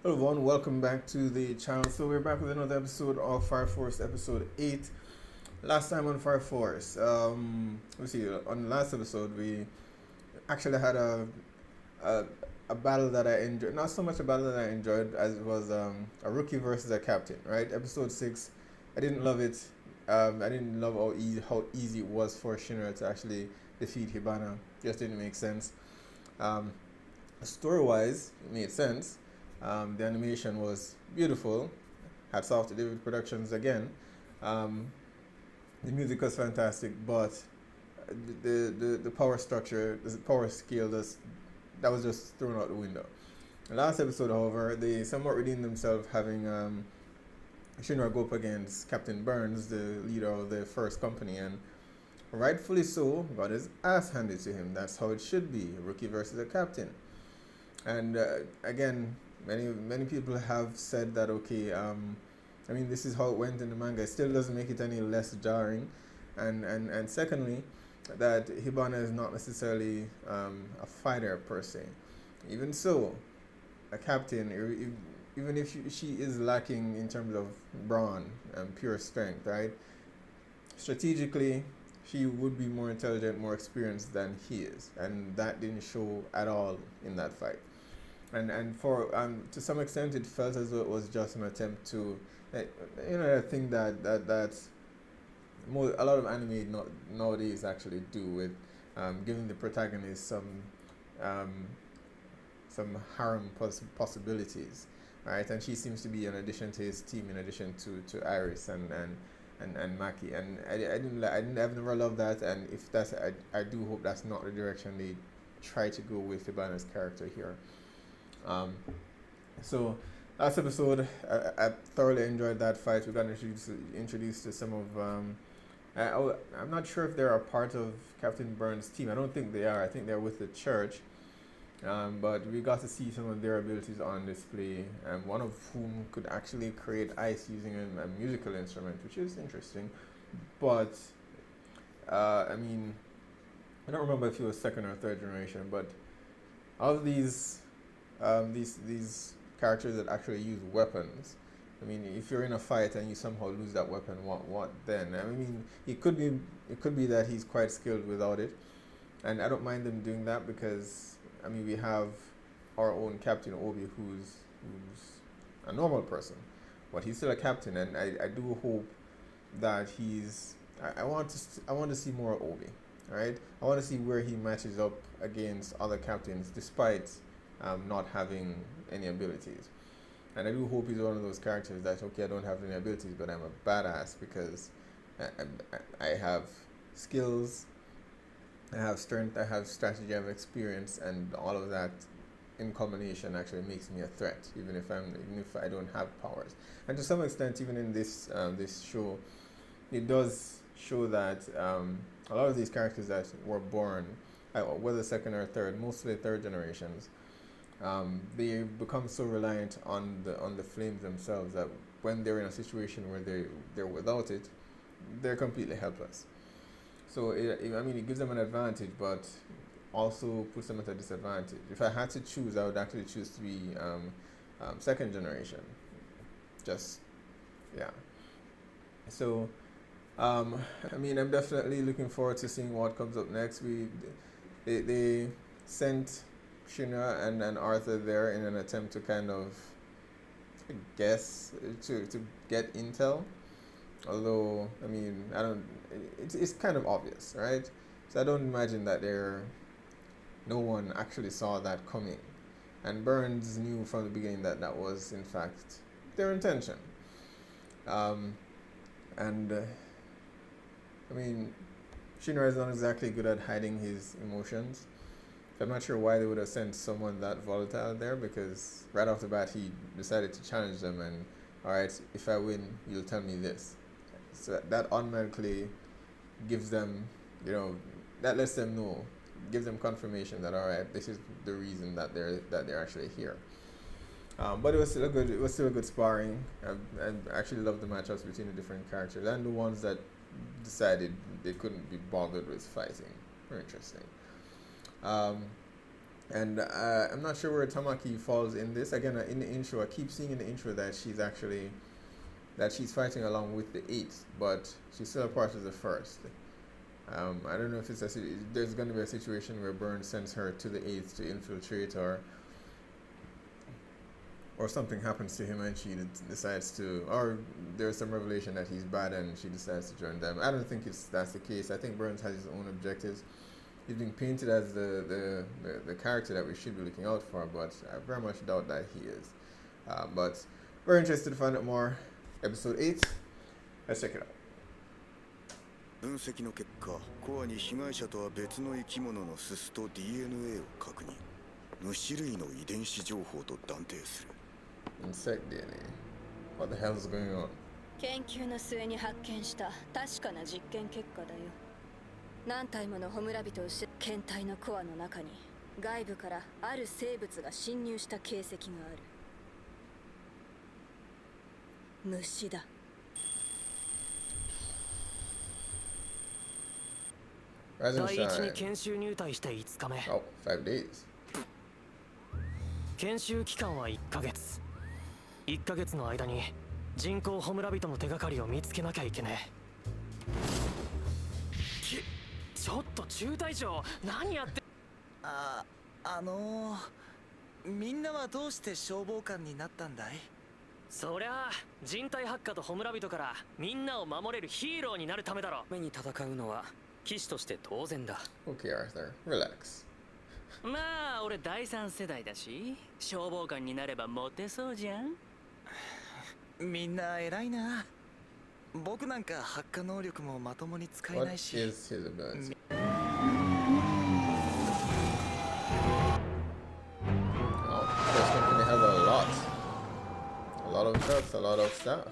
Hello everyone, welcome back to the channel. So we're back with another episode of Fire Force, episode 8. Last time on Fire Force, let's see, on the last episode we actually had a, a battle that I enjoyed. Not so much a battle that I enjoyed as it was a rookie versus a captain, right? Episode 6, I didn't love it. I didn't love how easy it was for Shinra to actually defeat Hibana. Just didn't make sense. Um, Story-wise, it made sense. The animation was beautiful. Hats off to David Productions again. Um, the music was fantastic, but the power structure, the power scale, that was just thrown out the window. The last episode, however, they somewhat redeemed themselves, having Shinra go up against Captain Burns, the leader of the first company, and rightfully so, got his ass handed to him. That's how it should be, a rookie versus a captain. And again, many people have said that I mean, this is how it went in the manga. It still doesn't make it any less jarring, and secondly, that Hibana is not necessarily a fighter per se. Even so, a captain, even if she is lacking in terms of brawn and pure strength, right? Strategically, she would be more intelligent, more experienced than he is, and that didn't show at all in that fight. And for to some extent, it felt as though it was just an attempt to, I think that a lot of anime nowadays actually do with giving the protagonist um, some harem possibilities, right? And she seems to be an addition to his team, in addition to Iris and Maki. And I've never loved that. And if that's, I do hope that's not the direction they try to go with Hibana's character here. So last episode, I thoroughly enjoyed that fight. We got introduced to some of. I'm not sure if they're a part of Captain Burns' team. I don't think they are. I think they're with the church. But we got to see some of their abilities on display, and one of whom could actually create ice using a musical instrument, which is interesting. But I mean, I don't remember if he was second or third generation, but of these characters that actually use weapons. I mean, if you're in a fight and you somehow lose that weapon, what then? I mean, it could be that he's quite skilled without it, and I don't mind them doing that because I mean we have our own Captain Obi, who's a normal person, but he's still a captain, and I do hope that I want to see more of Obi, right? I want to see where he matches up against other captains, despite not having any abilities. And I do hope he's one of those characters that, okay, I don't have any abilities, but I'm a badass because I have skills, I have strength, I have strategy, I have experience, and all of that in combination actually makes me a threat, even if I don't have powers. And to some extent, even in this show, it does show that a lot of these characters that were born, whether second or third, mostly third generations, they become so reliant on the flames themselves that when they're in a situation where they're without it, they're completely helpless. So I mean, it gives them an advantage, but also puts them at a disadvantage. If I had to choose, I would actually choose to be second generation. Just yeah. So I mean, I'm definitely looking forward to seeing what comes up next. They sent Shinra and Arthur there in an attempt to kind of guess to get intel. Although I mean it's kind of obvious, right? So I don't imagine that no one actually saw that coming, and Burns knew from the beginning that that was in fact their intention. And I mean, Shinra is not exactly good at hiding his emotions. I'm not sure why they would have sent someone that volatile there, because right off the bat he decided to challenge them and, alright, if I win, you'll tell me this. So that automatically gives them, that lets them know, gives them confirmation that, alright, this is the reason that they're actually here. But it was still a good sparring. I actually loved the matchups between the different characters and the ones that decided they couldn't be bothered with fighting. Very interesting. And I'm not sure where Tamaki falls in this. Again, in the intro, I keep seeing in the intro that she's fighting along with the 8th, but she's still a part of the 1st. I don't know if there's going to be a situation where Burns sends her to the 8th to infiltrate, or something happens to him and she decides to, or there's some revelation that he's bad and she decides to join them. I don't think that's the case. I think Burns has his own objectives. He's being painted as the character that we should be looking out for, but I very much doubt that he is. But we're interested to find out more. Episode 8. Let's check it out. 分析の結果、コアに被害者とは別の生き物のススと DNA を確認。無種類の遺伝子情報と断定する。Insect DNA. What the hell is going on? 研究の末に発見した確かな実験結果だよ。何体ものホムラビトをして検体のコアの中に外部からある生物が侵入した形跡がある。虫だ。Rise and 第一に shine. 研修入隊して5日目。Oh, 5 days. 研修期間は1ヶ月。1ヶ月の間に人工ホムラビトの手がかりを見つけなきゃいけねえ。ちょっと中隊長、何やって。みんなはどうして消防官になったんだい？そりゃあ人体発火とホムラビトからみんなを守れるヒーローになるためだろ。目に戦うのは騎士として当然だ。 Okay, Arthur, relax. まあ俺第3世代だし消防官になればモテそうじゃん。みんな偉いな。僕なんか発火能力もまともに使え What ないし。 is his ability? Oh, this company has a lot of trucks, a lot of staff.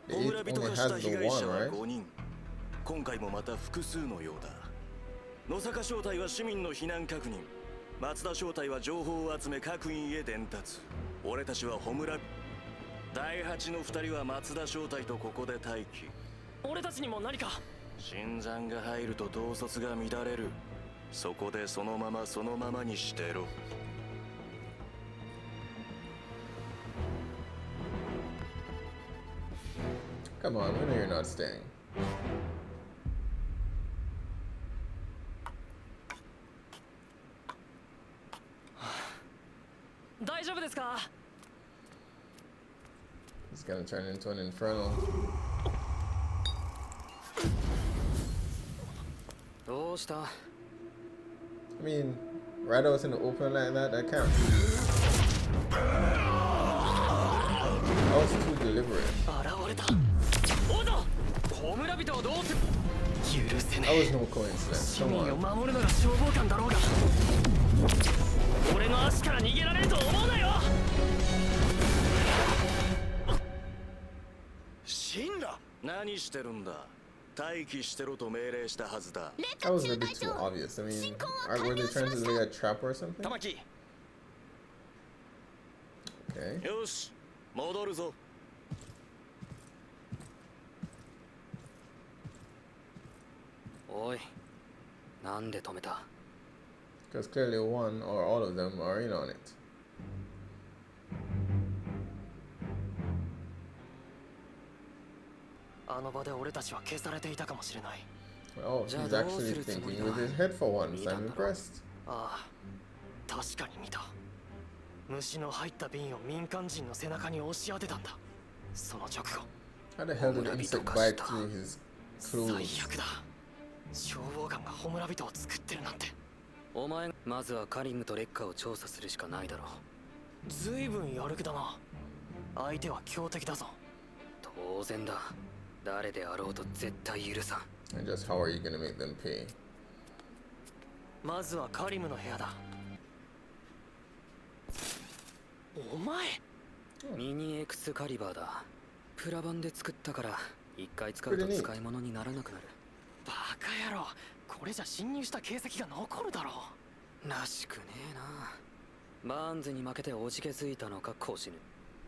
The ホムラ 8 ビト only 化し has た the 被害 one, 者は right? 5人。今回もまた複数のようだ。野坂正体は市民の避難確認。松田正体は情報を集め各員へ伝達。俺たちはホムラ。第8の2人は松田正体とここで待機。俺たちにも何か。新参が入ると統率が乱れる。そこでそのままにしてろ。Come on, we know you're not staying. 大丈夫ですか。 It's gonna turn into an inferno. どうした。 I mean, right out in the open like that, that can't be. That was too deliberate. 現れた。おだ。ホムラビトをどうする。許せね That え。 was no coincidence. 市 Come 民を on. 守るのが消防官だろうが。俺の足から逃げられると思うなよ。死んだ。何してるんだ。待機してろと命令したはずだ。 That was a bit too obvious. I mean, were they trying to lay a trap or something? 玉木、 Okay. よし、戻るぞ。おい、なんで止めた。 Because clearly one or all of them are in on it. あの場で俺たちは消されていたかもしれない。 Oh, he's actually thinking with his head for once. I'm impressed. ああ、確かに見た。虫の入った瓶を民間人の背中に押し当てたんだ。その直後。 How the hell did the insect bite through his 最 clothes? 悪だ。消防官がホムラビトを作ってるなんて。お前まずはカリムとレッカを調査するしかないだろう。ずいぶんやる気だな。相手は強敵だぞ。当然だ。誰であろうと絶対許さん。 And just how are you gonna make them pay? まずはカリムの部屋だ。お前。ミニエクスカリバーだ。プラ版で作ったから一回使うと使い物にならなくなる。バカ野郎。これじゃ侵入した形跡が残るだろう。らしくねえな。バーンズに負けておじけづいたのかこう死ぬ。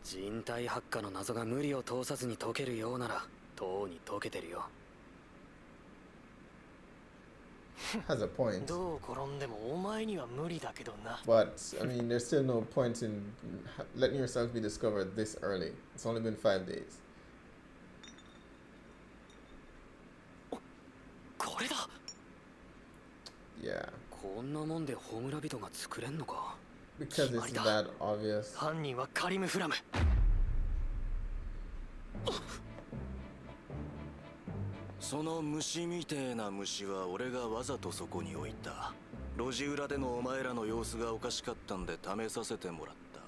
人体発火の謎が無理を通さずに解けるようならとうに解けてるよ。has a point. どう転んでもお前には無理だけどな。 But I mean, there's still no point in letting yourself be discovered this early. It's only been 5 days. これだ。 Yeah, こんなもんでホムラ人が作れんのか。 because it's that obvious. 犯人はカリム・フラム。その虫みてえな虫は俺がわざとそこに置いた。路地裏でのお前らの様子がおかしかったんで試させてもらった。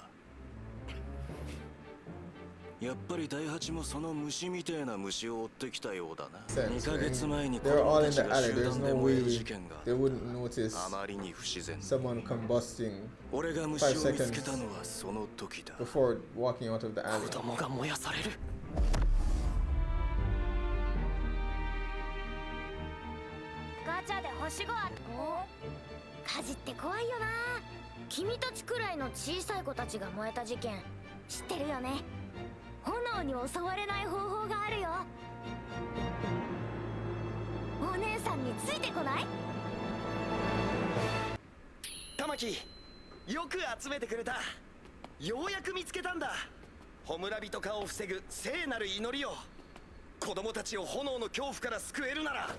やっぱり第八もその虫みてえな虫を追ってきたようだな。2ヶ月前に子 They're 供 all た in ち the が alley. 集 There's 団で no 燃え way る事件があ they っ wouldn't notice た。あまりに不自然。 someone combusting 俺が虫を見つけたのはその時だ。 before walking out of the alley. 子供が燃やされる。ガチャで星が火事って怖いよな。君たちくらいの小さい子たちが燃えた事件知ってるよね。炎に襲われない方法があるよ。お姉さんについてこない？玉木、よく集めてくれた。ようやく見つけたんだ。焔人化を防ぐ聖なる祈りを。子供たちを炎の恐怖から救えるなら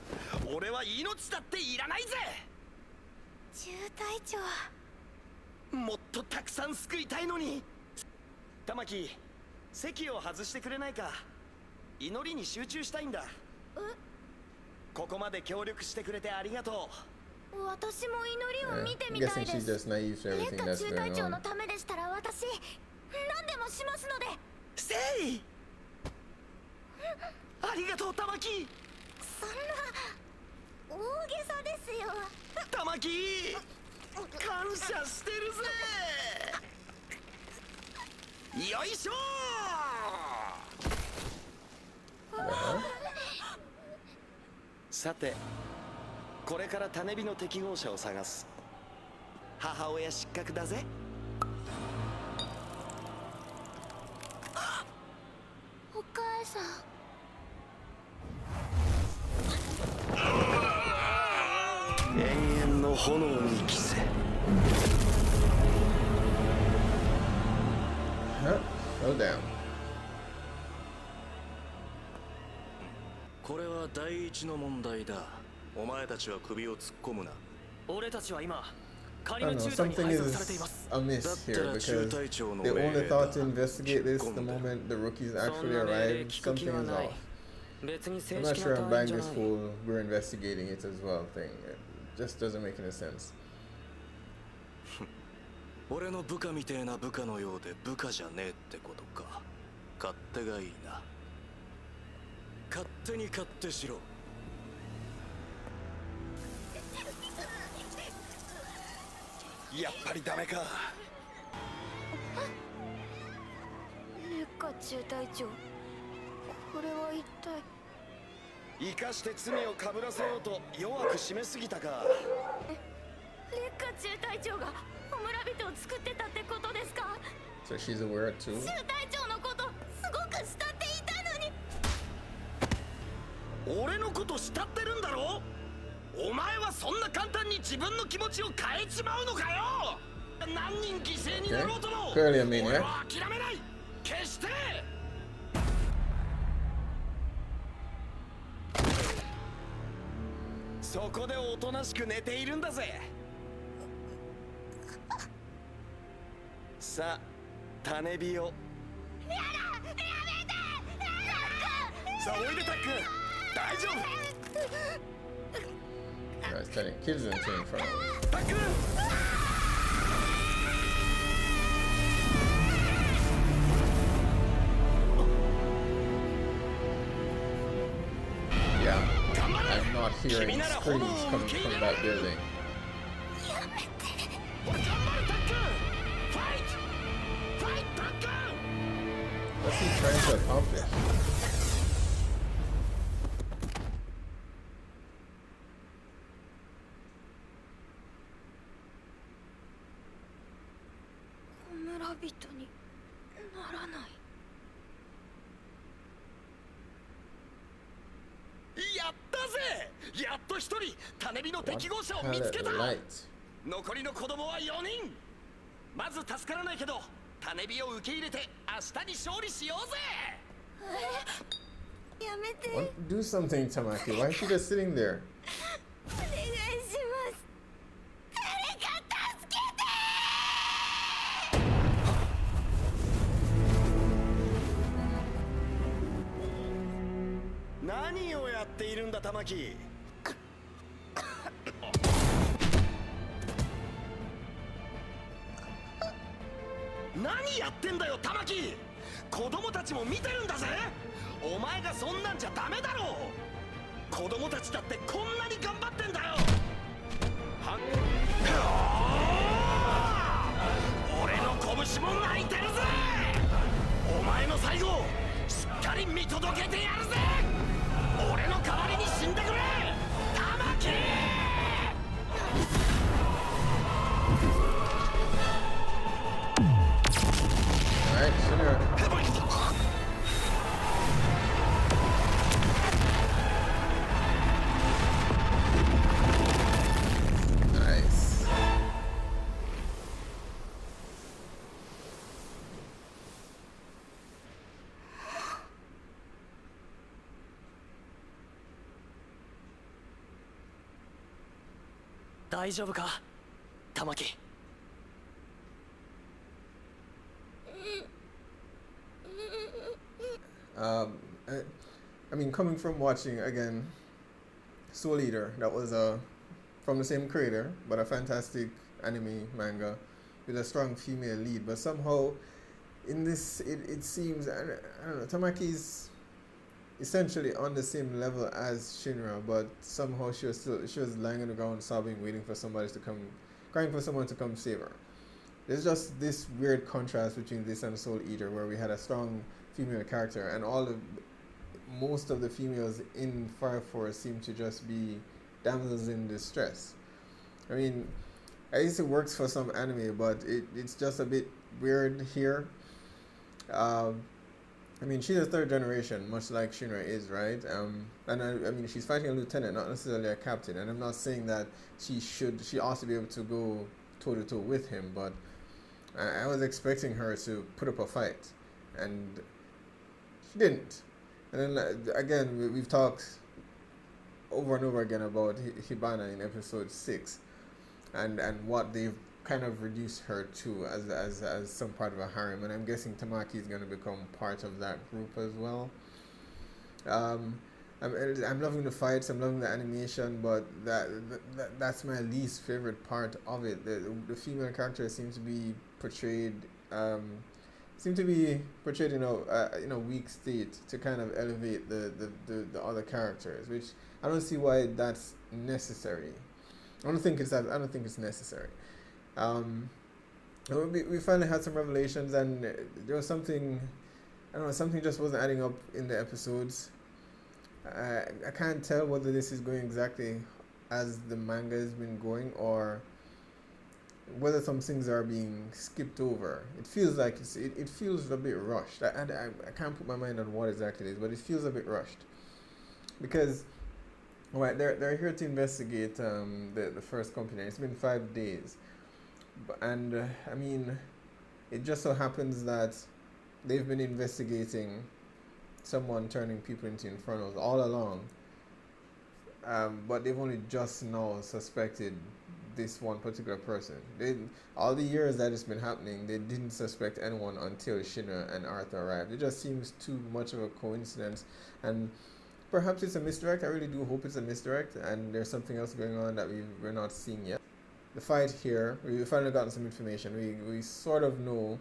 俺は命だっていらないぜ。中隊長、もっとたくさん救いたいのに。玉木、席を外してくれないか。祈りに集中したいんだ。ここまで協力してくれてありがと私も祈りを Yeah, 見て I'm みた guessing いで she's す。 just naive to 烈 everything 火 that's 中隊 going 長の on. ためでしたら私何でもしますので。う。せいありがとう玉木。そんな大げさですよ。玉木、感謝してるぜ。よいしょー。さて、これから種火の適合者を探す。母親失格だぜ。お母さん、永遠の炎に着せ。Huh? Oh damn. これは第一の問題だ。お前たちは首を突っ込むな。俺たちは今カリ I ム don't know, 中隊に something 配属されていま is す。 amiss here だったら中 because 隊長の they 命 only 令だ。 thought to investigate this the moment the rookies そん actually な命令 arrived. 聞く Something 気は is ない off. 別に正 I'm not 式 sure な I'm 隊員 buying じゃ this ない。 whole we're investigating it as well thing. It just doesn't make any sense. 俺の部下みてえな部下のようで部下じゃねえってことか。勝手がいいな。勝手に勝手しろ。やっぱりダメか。烈火中隊長、これは一体。生かして罪をかぶらせようと弱く締めすぎたか。烈火中隊長がホムラ人を作ってたってことですか？ So she's aware too. 中隊長のことすごく慕っていたのに。俺のこと慕ってるんだろ。お前はそんな簡単に自分の気持ちを変えちまうのかよ。何人犠牲になろうとも Clearly a maniac. 俺は諦めない。決して。そこでおとなしく寝ているんだぜ。さあ、種火を。さあ、おいでタック。大丈夫。 I was telling kids and thing in front of him. タック。 Yeah, I'm not hearing screams coming from that building. 頑張れタック。ファイト。ファイトタック。 What's he trying to accomplish? ホムラ人にならない。やったぜ。やっと一人種火の What 適合者を見 kind つけた of light? 残りの子供は4人まず助からないけど種火を受け入れて明日に勝利しようぜやめて What? Do something, Tamaki. Why is she just sitting there? お願いします誰か助けて何をやっているんだ玉木何やってんだよ玉木子供たちも見てるんだぜお前がそんなんじゃダメだろう子供たちだってこんなに頑張ってんだよ俺の拳も泣いてるぜお前の最後しっかり見届けてやるぜ俺の代わりに死んでくれ玉木Alright, sure. Nice. Daijoubu 大丈夫か玉木 I, I mean, coming from watching again, Soul Eater, that was from the same creator, but a fantastic anime manga with a strong female lead. But somehow, in this, it seems I don't know. Tamaki's essentially on the same level as Shinra, but somehow she was lying on the ground sobbing, waiting for somebody to come, crying for someone to come save her. There's just this weird contrast between this and Soul Eater, where we had a strong female character, and most of the females in Fire Force seem to just be damsels in distress. I mean, I guess it works for some anime, but it's just a bit weird here. I mean, she's a third generation, much like Shinra is, right? And I mean, she's fighting a lieutenant, not necessarily a captain. And I'm not saying that she ought to be able to go toe to toe with him, but I was expecting her to put up a fight, and she didn't. And then again, we've talked over and over again about Hibana in episode 6, and what they've kind of reduced her to as some part of a harem, and I'm guessing Tamaki is going to become part of that group as well. I'm loving the fights, I'm loving the animation, but that's my least favorite part of it. The female characters seem to be portrayed in a weak state to kind of elevate the other characters, which I don't see why that's necessary. I don't think it's necessary. We finally had some revelations, and there was something, I don't know, something just wasn't adding up in the episodes. I can't tell whether this is going exactly as the manga has been going, or whether some things are being skipped over. It feels like it feels a bit rushed. I can't put my mind on what exactly it is, but it feels a bit rushed. Because, right, they're here to investigate the first company. It's been 5 days. And, I mean, it just so happens that they've been investigating someone turning people into infernals all along. But they've only just now suspected this one particular person. All the years that it's been happening, they didn't suspect anyone until Shinra and Arthur arrived. It just seems too much of a coincidence, and perhaps it's a misdirect. I really do hope it's a misdirect, and there's something else going on that we're not seeing yet. The fight here, we've finally gotten some information. We sort of know.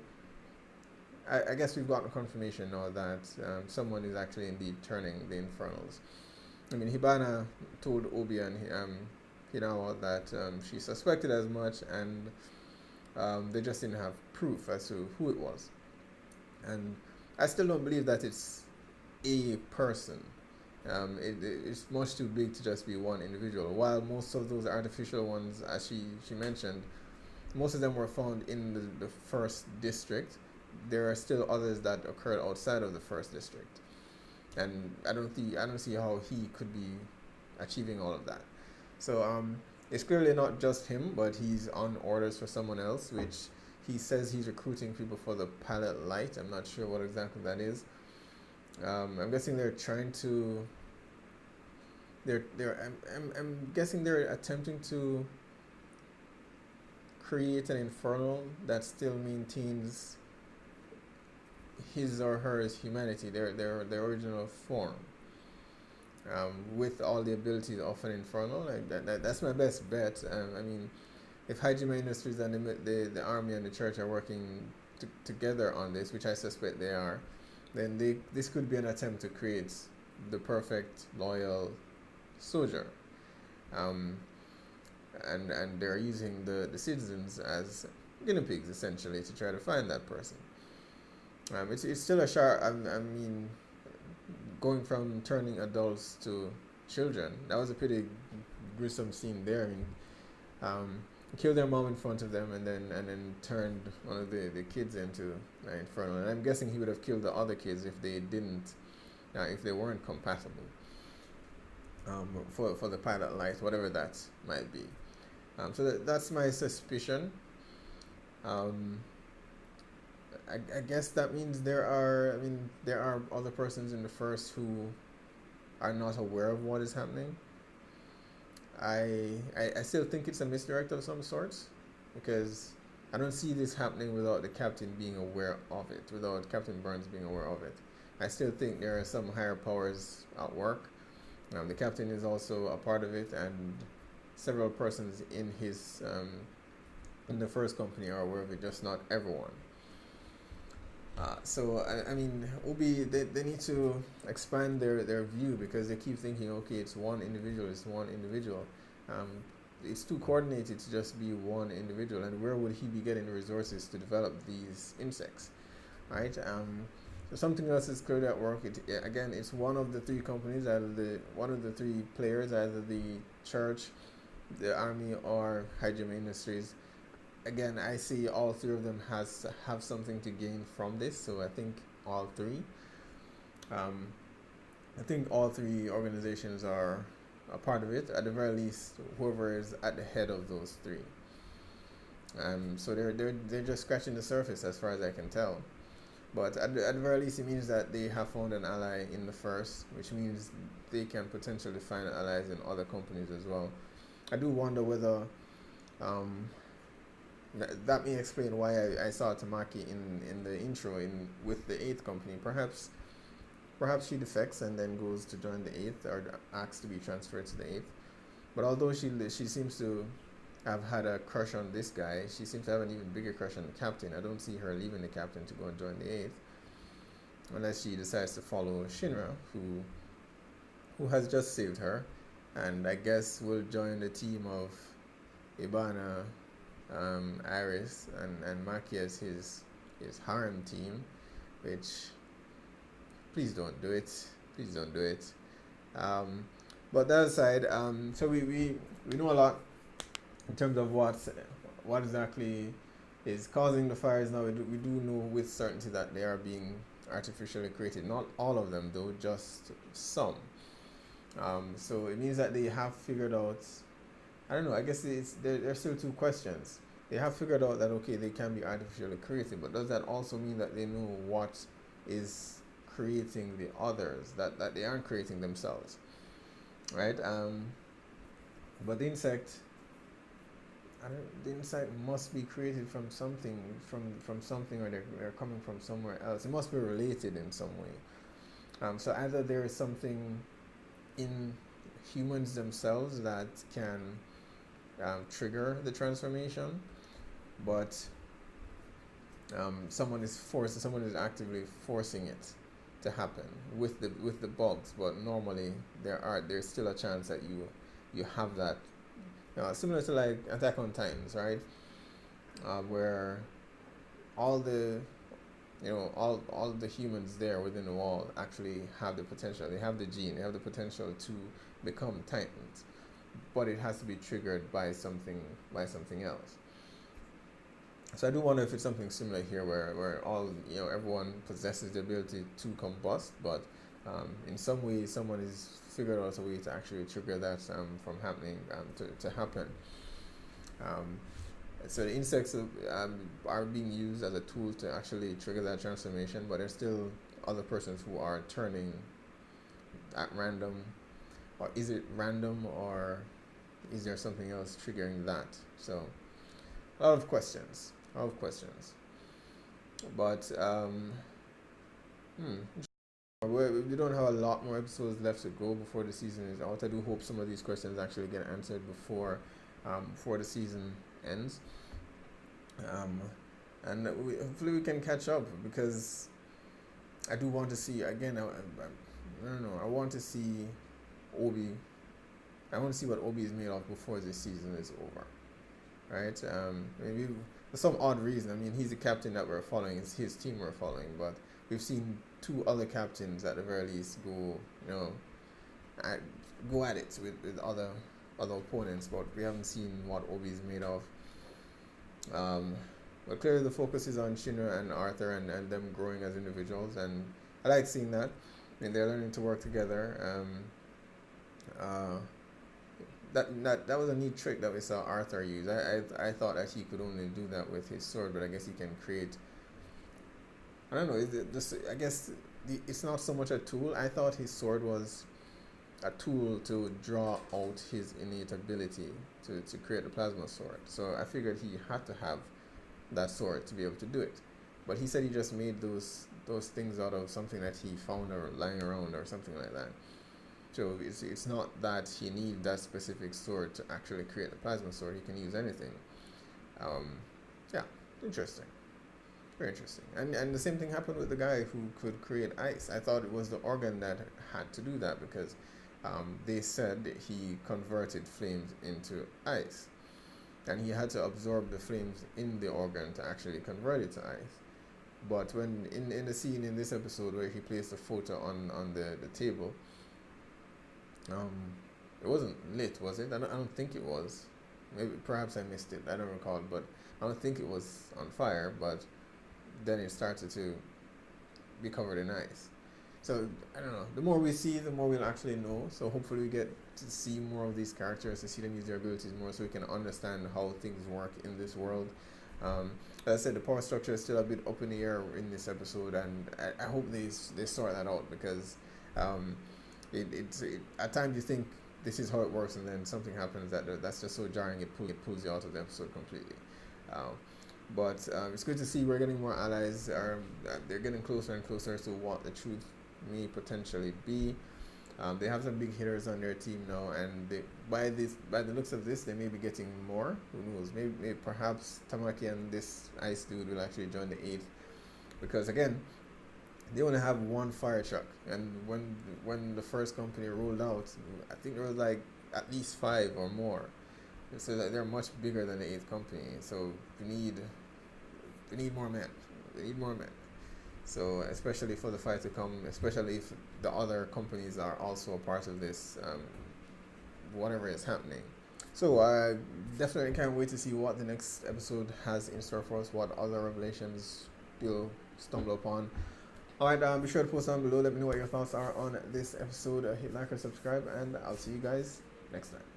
I guess we've gotten confirmation now that someone is actually indeed turning the infernals. I mean, Hibana told Obi and Hinawa that she suspected as much, and they just didn't have proof as to who it was. And I still don't believe that it's a person. It's much too big to just be one individual. While most of those artificial ones, as she mentioned, most of them were found in the first district. There are still others that occurred outside of the first district, and I don't see how he could be achieving all of that. So it's clearly not just him, but he's on orders for someone else, which he says he's recruiting people for the pilot light. I'm not sure what exactly that is. I'm guessing they're trying to. I'm guessing they're attempting to create an infernal that still maintains his or her humanity, their original form, with all the abilities of an infernal. Like that's my best bet. I mean, if Hajime Industries and the army and the church are working together on this, which I suspect they are, then this could be an attempt to create the perfect loyal soldier. And they're using the citizens as guinea pigs essentially to try to find that person. It's still a sharp. I mean, going from turning adults to children, that was a pretty gruesome scene there. I mean, killed their mom in front of them and then turned one of the kids into infernal. And I'm guessing he would have killed the other kids if they didn't, if they weren't compatible. For the pilot light, whatever that might be. So that's my suspicion. I guess that means there are other persons in the first who are not aware of what is happening. I still think it's a misdirect of some sorts, because I don't see this happening without the captain being aware of it, without Captain Burns being aware of it. I still think there are some higher powers at work. The captain is also a part of it, and several persons in his in the first company are aware of it, just not everyone. So I mean, Obi, they need to expand their view, because they keep thinking, okay, it's one individual. It's too coordinated to just be one individual, and where would he be getting the resources to develop these insects, right? So something else is clearly at work. Again, it's one of the three companies, one of the three players, either the church, the army, or Hajime Industries. Again, I see all three of them have something to gain from this, so I think all three. I think all three organizations are a part of it. At the very least, whoever is at the head of those three. So they're just scratching the surface as far as I can tell. But at the very least, it means that they have found an ally in the first, which means they can potentially find allies in other companies as well. I do wonder whether that may explain why I saw Tamaki in the intro with the 8th company. Perhaps she defects and then goes to join the 8th, or asks to be transferred to the 8th. But although she seems to have had a crush on this guy, she seems to have an even bigger crush on the captain. I don't see her leaving the captain to go and join the 8th, unless she decides to follow Shinra, who has just saved her, and I guess will join the team of Ibana, Iris, and Maki as his harem team, which, please don't do it. But that aside, so we know a lot in terms of what exactly is causing the fires now. We do know with certainty that they are being artificially created. Not all of them though, just some. So it means that they have figured out, I don't know, I guess there are still two questions. They have figured out that, okay, they can be artificially created, but does that also mean that they know what is creating the others, that they aren't creating themselves, right? But the insect must be created from something, from something, or they're coming from somewhere else. It must be related in some way. So either there is something in humans themselves that can trigger the transformation, but someone is actively forcing it to happen with the bugs. But normally there's still a chance that you have that. Similar to like Attack on Titans, right? Where all the humans there within the wall actually have the potential. They have the gene. They have the potential to become Titans, but it has to be triggered by something else. So I do wonder if it's something similar here, where all everyone possesses the ability to combust, but in some way someone is figured out a way to actually trigger that from happening to happen. So the insects are being used as a tool to actually trigger that transformation, but there's still other persons who are turning at random. Or is it random, or is there something else triggering that? So a lot of questions. But we don't have a lot more episodes left to go before the season is out. I do hope some of these questions actually get answered before the season ends. And hopefully we can catch up, because I do want to see again. I don't know. I want to see Obi. I want to see what Obi is made of before this season is over, right? Maybe for some odd reason. I mean, he's the captain that we're following. It's his team we're following, but we've seen 2 other captains at the very least go at it with other opponents, but we haven't seen what Obi is made of. But clearly the focus is on Shinra and Arthur and them growing as individuals, and I like seeing that. I mean, they're learning to work together. That was a neat trick that we saw Arthur use. I thought that he could only do that with his sword, but I guess he can create. I don't know. I guess it's not so much a tool. I thought his sword was a tool to draw out his innate ability to create the plasma sword. So I figured he had to have that sword to be able to do it. But he said he just made those things out of something that he found or lying around or something like that. So it's not that he needs that specific sword to actually create the plasma sword. He can use anything. Yeah, interesting. Very interesting. And the same thing happened with the guy who could create ice. I thought it was the organ that had to do that, because they said he converted flames into ice. And he had to absorb the flames in the organ to actually convert it to ice. But when in the scene in this episode where he placed the photo on the table, it wasn't lit, was it? I don't think it was. Maybe perhaps I missed it. I don't recall, but I don't think it was on fire. But then it started to be covered in ice. So I don't know. The more we see, the more we'll actually know. So hopefully we get to see more of these characters, to see them use their abilities more, so we can understand how things work in this world. As I said, the power structure is still a bit up in the air in this episode, and I hope they sort that out, because at times you think this is how it works, and then something happens that's just so jarring it pulls you out of the episode completely. But it's good to see we're getting more allies. They're getting closer and closer to what the truth may potentially be. They have some big hitters on their team now, and by the looks of this, they may be getting more. Who knows? Maybe perhaps Tamaki and this ice dude will actually join the 8th, because again, they only have 1 fire truck, and when the first company rolled out, I think there was like at least 5 or more. So that they're much bigger than the 8th company. So we need more men. We need more men. So especially for the fight to come, especially if the other companies are also a part of this, whatever is happening. So I definitely can't wait to see what the next episode has in store for us, what other revelations we'll stumble upon. Alright, be sure to post down below, let me know what your thoughts are on this episode. Hit like or subscribe, and I'll see you guys next time.